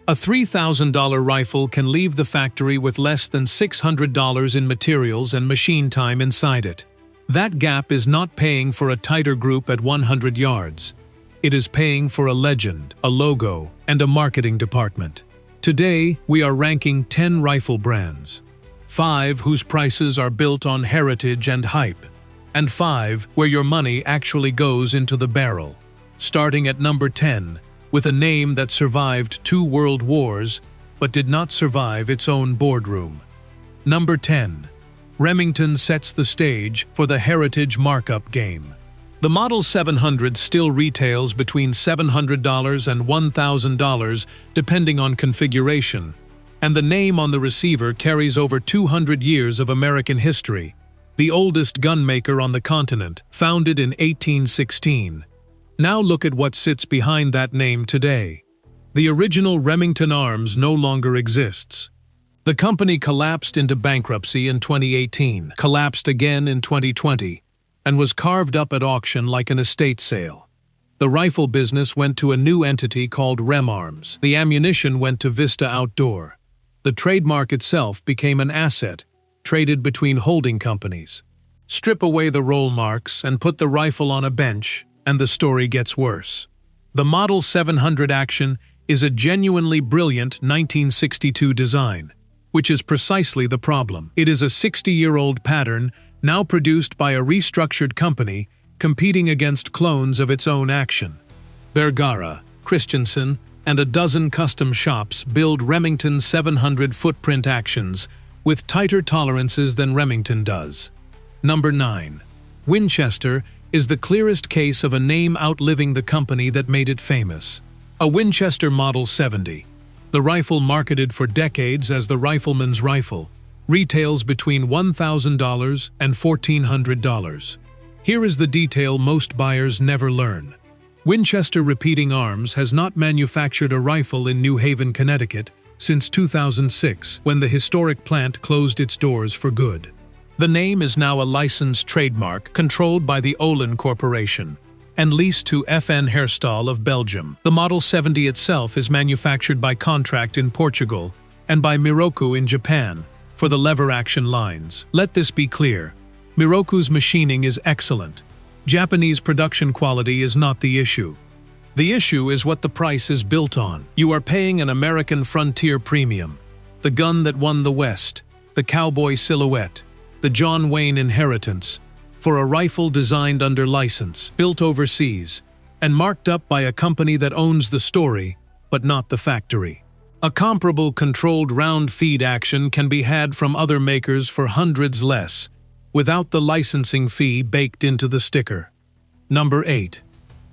A $3,000 rifle can leave the factory with less than $600 in materials and machine time inside it. That gap is not paying for a tighter group at 100 yards. It is paying for a legend, a logo, and a marketing department. Today, we are ranking 10 rifle brands. 5 whose prices are built on heritage and hype, and 5 where your money actually goes into the barrel. Starting at number 10, with a name that survived 2 world wars, but did not survive its own boardroom. Number 10. Remington sets the stage for the heritage markup game. The Model 700 still retails between $700 and $1,000 depending on configuration, and the name on the receiver carries over 200 years of American history, the oldest gun maker on the continent, founded in 1816. Now look at what sits behind that name today. The original Remington Arms no longer exists. The company collapsed into bankruptcy in 2018, collapsed again in 2020, and was carved up at auction like an estate sale. The rifle business went to a new entity called Rem Arms. The ammunition went to Vista Outdoor. The trademark itself became an asset, traded between holding companies. Strip away the roll marks and put the rifle on a bench, and the story gets worse. The Model 700 Action is a genuinely brilliant 1962 design, which is precisely the problem. It is a 60-year-old pattern now produced by a restructured company competing against clones of its own Action. Barrett, Christensen, and a dozen custom shops build Remington 700 footprint Actions with tighter tolerances than Remington does. Number 9. Winchester is the clearest case of a name outliving the company that made it famous. A Winchester Model 70, the rifle marketed for decades as the rifleman's rifle, retails between $1,000 and $1,400. Here is the detail most buyers never learn. Winchester Repeating Arms has not manufactured a rifle in New Haven, Connecticut since 2006, when the historic plant closed its doors for good. The name is now a licensed trademark controlled by the Olin Corporation and leased to FN Herstal of Belgium. The Model 70 itself is manufactured by contract in Portugal and by Miroku in Japan for the lever-action lines. Let this be clear. Miroku's machining is excellent. Japanese production quality is not the issue. The issue is what the price is built on. You are paying an American frontier premium, the gun that won the West, the cowboy silhouette, the John Wayne inheritance, for a rifle designed under license, built overseas, and marked up by a company that owns the story, but not the factory. A comparable controlled round feed Action can be had from other makers for hundreds less, without the licensing fee baked into the sticker. Number 8.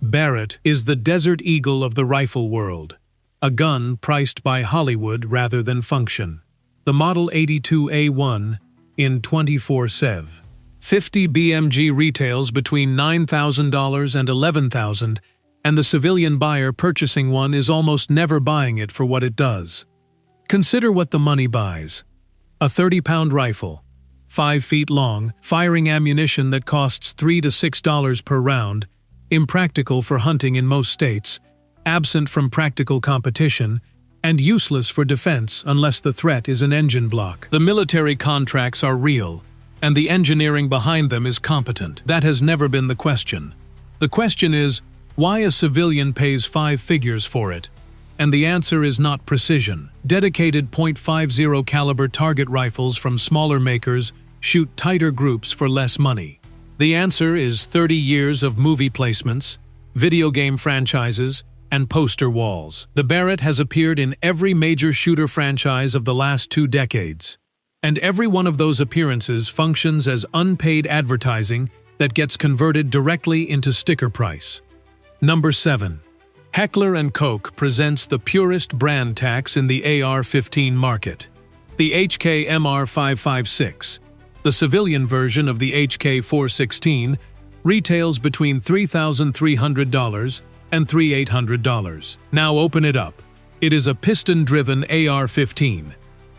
Barrett is the Desert Eagle of the rifle world, a gun priced by Hollywood rather than function. The Model 82A1 in 24 Sev. 50 BMG retails between $9,000 and $11,000, and the civilian buyer purchasing one is almost never buying it for what it does. Consider what the money buys. A 30-pound rifle, 5 feet long, firing ammunition that costs $3 to $6 per round, impractical for hunting in most states, absent from practical competition, and useless for defense unless the threat is an engine block. The military contracts are real, and the engineering behind them is competent. That has never been the question. The question is, why a civilian pays 5 figures for it? And the answer is not precision. Dedicated .50 caliber target rifles from smaller makers shoot tighter groups for less money. The answer is 30 years of movie placements, video game franchises, and poster walls. The Barrett has appeared in every major shooter franchise of the last 2 decades. And every one of those appearances functions as unpaid advertising that gets converted directly into sticker price. Number 7. Heckler Koch presents the purest brand tax in the AR-15 market. The HK-MR556, the civilian version of the HK-416, retails between $3,300 and $3,800. Now open it up. It is a piston-driven AR-15.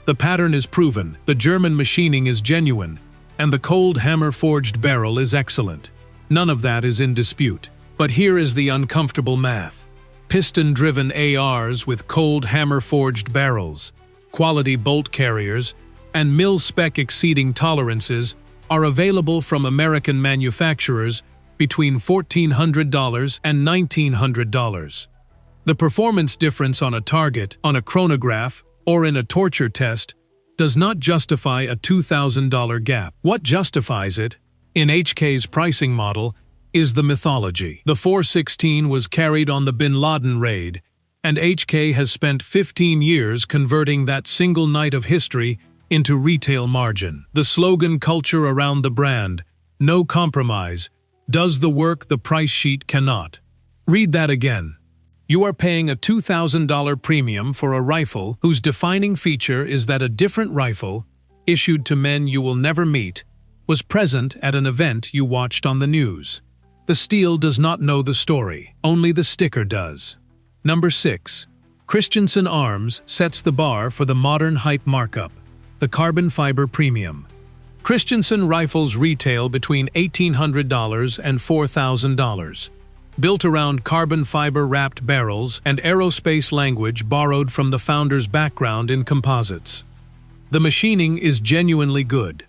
The pattern is proven, the German machining is genuine, and the cold hammer-forged barrel is excellent. None of that is in dispute. But here is the uncomfortable math. piston-driven ARs with cold hammer-forged barrels, quality bolt carriers, and mil-spec exceeding tolerances are available from American manufacturers between $1,400 and $1,900. The performance difference on a target, on a chronograph, or in a torture test does not justify a $2,000 gap. What justifies it, in HK's pricing model, is the mythology. The 416 was carried on the Bin Laden raid, and HK has spent 15 years converting that single night of history into retail margin. The slogan culture around the brand, "No compromise," does the work the price sheet cannot. Read that again. You are paying a $2,000 premium for a rifle whose defining feature is that a different rifle, issued to men you will never meet, was present at an event you watched on the news. The steel does not know the story, only the sticker does. Number 6. Christensen Arms sets the bar for the modern hype markup, the carbon fiber premium. Christensen rifles retail between $1,800 and $4,000. Built around carbon fiber-wrapped barrels and aerospace language borrowed from the founder's background in composites. The machining is genuinely good.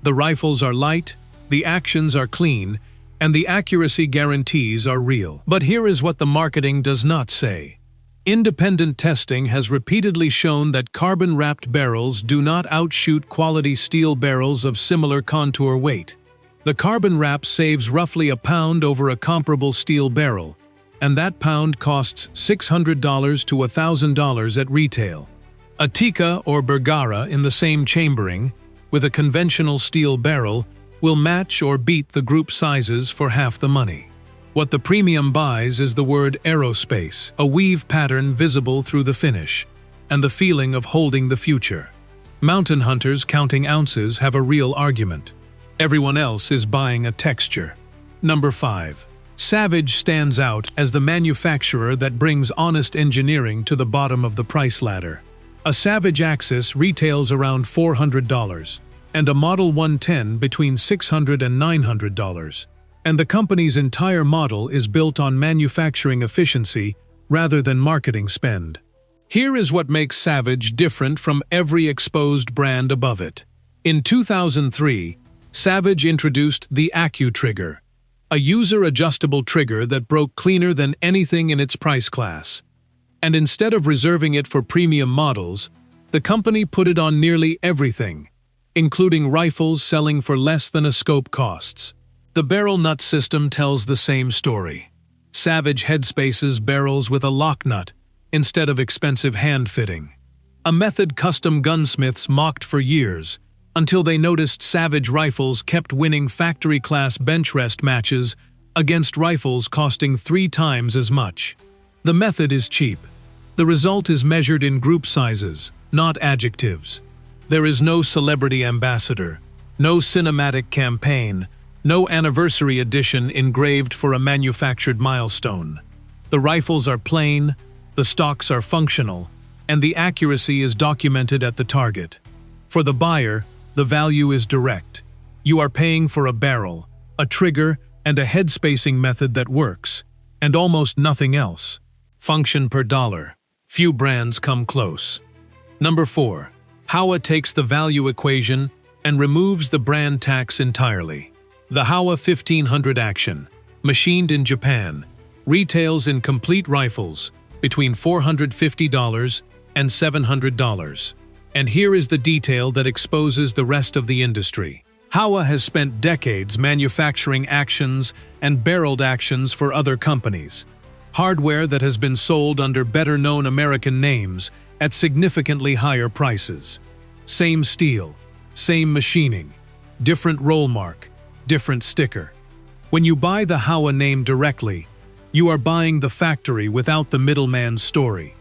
The rifles are light, the actions are clean, and the accuracy guarantees are real. But here is what the marketing does not say. Independent testing has repeatedly shown that carbon-wrapped barrels do not outshoot quality steel barrels of similar contour weight. The carbon wrap saves roughly a pound over a comparable steel barrel, and that pound costs $600 to $1,000 at retail. A Tikka or Bergara in the same chambering, with a conventional steel barrel, will match or beat the group sizes for half the money. What the premium buys is the word aerospace, a weave pattern visible through the finish, and the feeling of holding the future. Mountain hunters counting ounces have a real argument. Everyone else is buying a texture. Number 5. Savage stands out as the manufacturer that brings honest engineering to the bottom of the price ladder. A Savage Axis retails around $400, and a Model 110 between $600 and $900, and the company's entire model is built on manufacturing efficiency rather than marketing spend. Here is what makes Savage different from every exposed brand above it. In 2003, Savage introduced the AccuTrigger, a user-adjustable trigger that broke cleaner than anything in its price class. And instead of reserving it for premium models, the company put it on nearly everything, including rifles selling for less than a scope costs. The barrel nut system tells the same story. Savage headspaces barrels with a lock nut instead of expensive hand fitting. A method custom gunsmiths mocked for years, until they noticed Savage rifles kept winning factory-class bench rest matches against rifles costing 3 times as much. The method is cheap. The result is measured in group sizes, not adjectives. There is no celebrity ambassador, no cinematic campaign, no anniversary edition engraved for a manufactured milestone. The rifles are plain, the stocks are functional, and the accuracy is documented at the target. For the buyer, the value is direct. You are paying for a barrel, a trigger, and a head spacing method that works, and almost nothing else. Function per dollar. Few brands come close. Number 4. Howa takes the value equation and removes the brand tax entirely. The Howa 1500 Action, machined in Japan, retails in complete rifles between $450 and $700. And here is the detail that exposes the rest of the industry. Howa has spent decades manufacturing actions and barreled actions for other companies, hardware that has been sold under better-known American names at significantly higher prices. Same steel, same machining, different roll mark, different sticker. When you buy the Howa name directly, you are buying the factory without the middleman's story.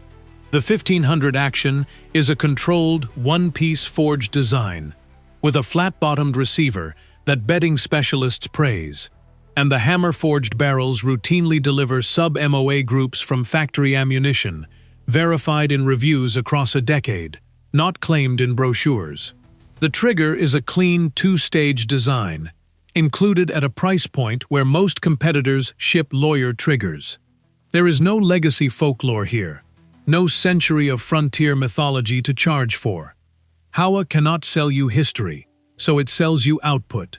The 1500 Action is a controlled, one-piece forged design, with a flat-bottomed receiver that bedding specialists praise, and the hammer-forged barrels routinely deliver sub-MOA groups from factory ammunition, verified in reviews across a decade, not claimed in brochures. The trigger is a clean two-stage design, included at a price point where most competitors ship lawyer triggers. There is no legacy folklore here, no century of frontier mythology to charge for. Howa cannot sell you history, so it sells you output.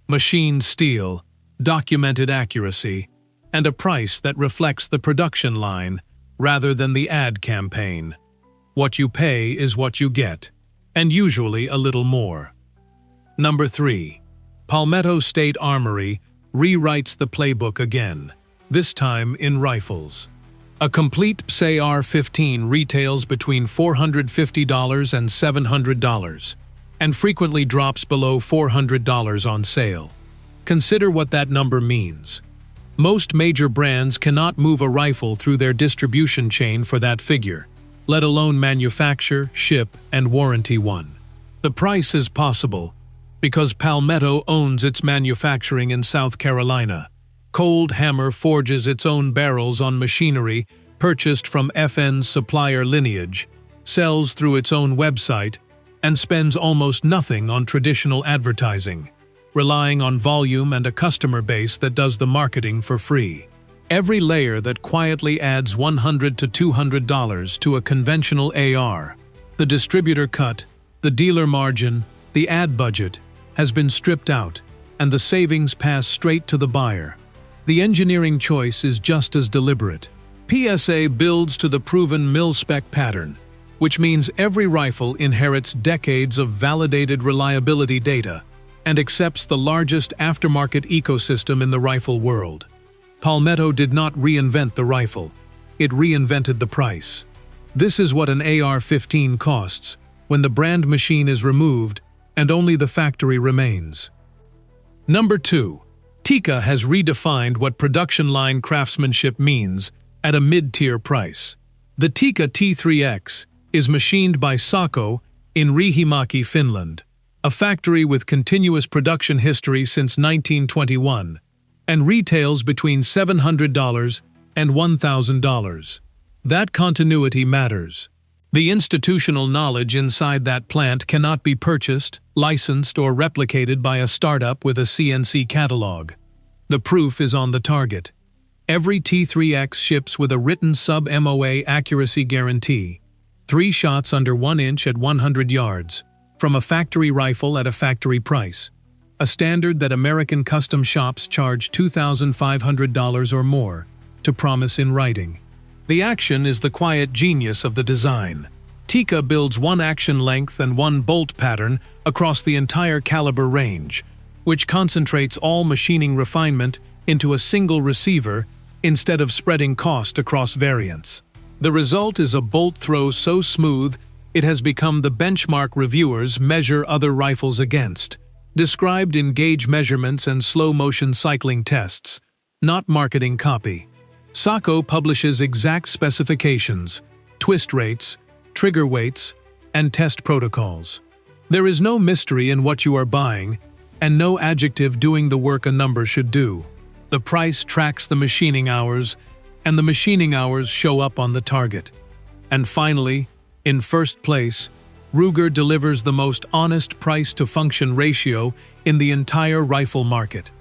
Machined steel, documented accuracy, and a price that reflects the production line rather than the ad campaign. What you pay is what you get, and usually a little more. Number 3. Palmetto State Armory rewrites the playbook again, this time in rifles. A complete PSA R-15 retails between $450 and $700, and frequently drops below $400 on sale. Consider what that number means. Most major brands cannot move a rifle through their distribution chain for that figure, let alone manufacture, ship, and warranty one. The price is possible because Palmetto owns its manufacturing in South Carolina. Cold Hammer forges its own barrels on machinery purchased from FN's supplier lineage, sells through its own website, and spends almost nothing on traditional advertising, relying on volume and a customer base that does the marketing for free. Every layer that quietly adds $100 to $200 to a conventional AR, the distributor cut, the dealer margin, the ad budget, has been stripped out, and the savings pass straight to the buyer. The engineering choice is just as deliberate. PSA builds to the proven mil-spec pattern, which means every rifle inherits decades of validated reliability data and accepts the largest aftermarket ecosystem in the rifle world. Palmetto did not reinvent the rifle, it reinvented the price. This is what an AR-15 costs when the brand machine is removed and only the factory remains. Number 2. Tikka has redefined what production line craftsmanship means at a mid-tier price. The Tikka T3X is machined by Sako in Riihimäki, Finland, a factory with continuous production history since 1921, and retails between $700 and $1,000. That continuity matters. The institutional knowledge inside that plant cannot be purchased, licensed, or replicated by a startup with a CNC catalog. The proof is on the target. Every T3X ships with a written sub-MOA accuracy guarantee, 3 shots under 1 inch at 100 yards, from a factory rifle at a factory price, a standard that American custom shops charge $2,500 or more to promise in writing. The action is the quiet genius of the design. Tikka builds 1 action length and 1 bolt pattern across the entire caliber range, which concentrates all machining refinement into a single receiver instead of spreading cost across variants. The result is a bolt throw so smooth it has become the benchmark reviewers measure other rifles against, described in gauge measurements and slow-motion cycling tests, not marketing copy. Sako publishes exact specifications, twist rates, trigger weights, and test protocols. There is no mystery in what you are buying, and no adjective doing the work a number should do. The price tracks the machining hours, and the machining hours show up on the target. And finally, in first place, Ruger delivers the most honest price-to-function ratio in the entire rifle market.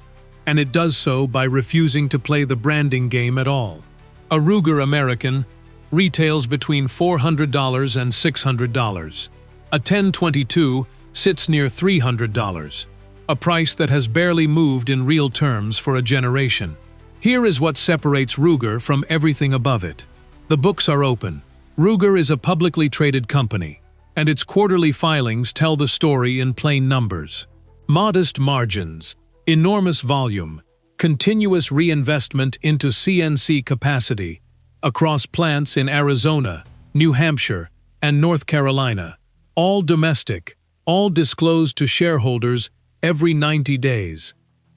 And it does so by refusing to play the branding game at all. A Ruger American retails between $400 and $600. A 10/22 sits near $300, a price that has barely moved in real terms for a generation. Here is what separates Ruger from everything above it. The books are open. Ruger is a publicly traded company, and its quarterly filings tell the story in plain numbers. Modest margins, enormous volume, continuous reinvestment into CNC capacity across plants in Arizona, New Hampshire, and North Carolina, all domestic, all disclosed to shareholders every 90 days.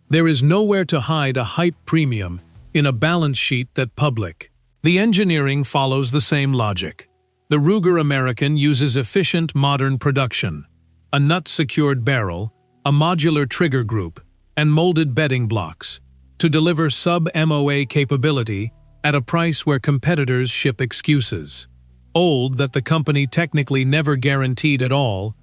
There is nowhere to hide a hype premium in a balance sheet that public. The engineering follows the same logic. The Ruger American uses efficient modern production, a nut-secured barrel, a modular trigger group, and molded bedding blocks to deliver sub-MOA capability at a price where competitors ship excuses. Old that the company technically never guaranteed at all,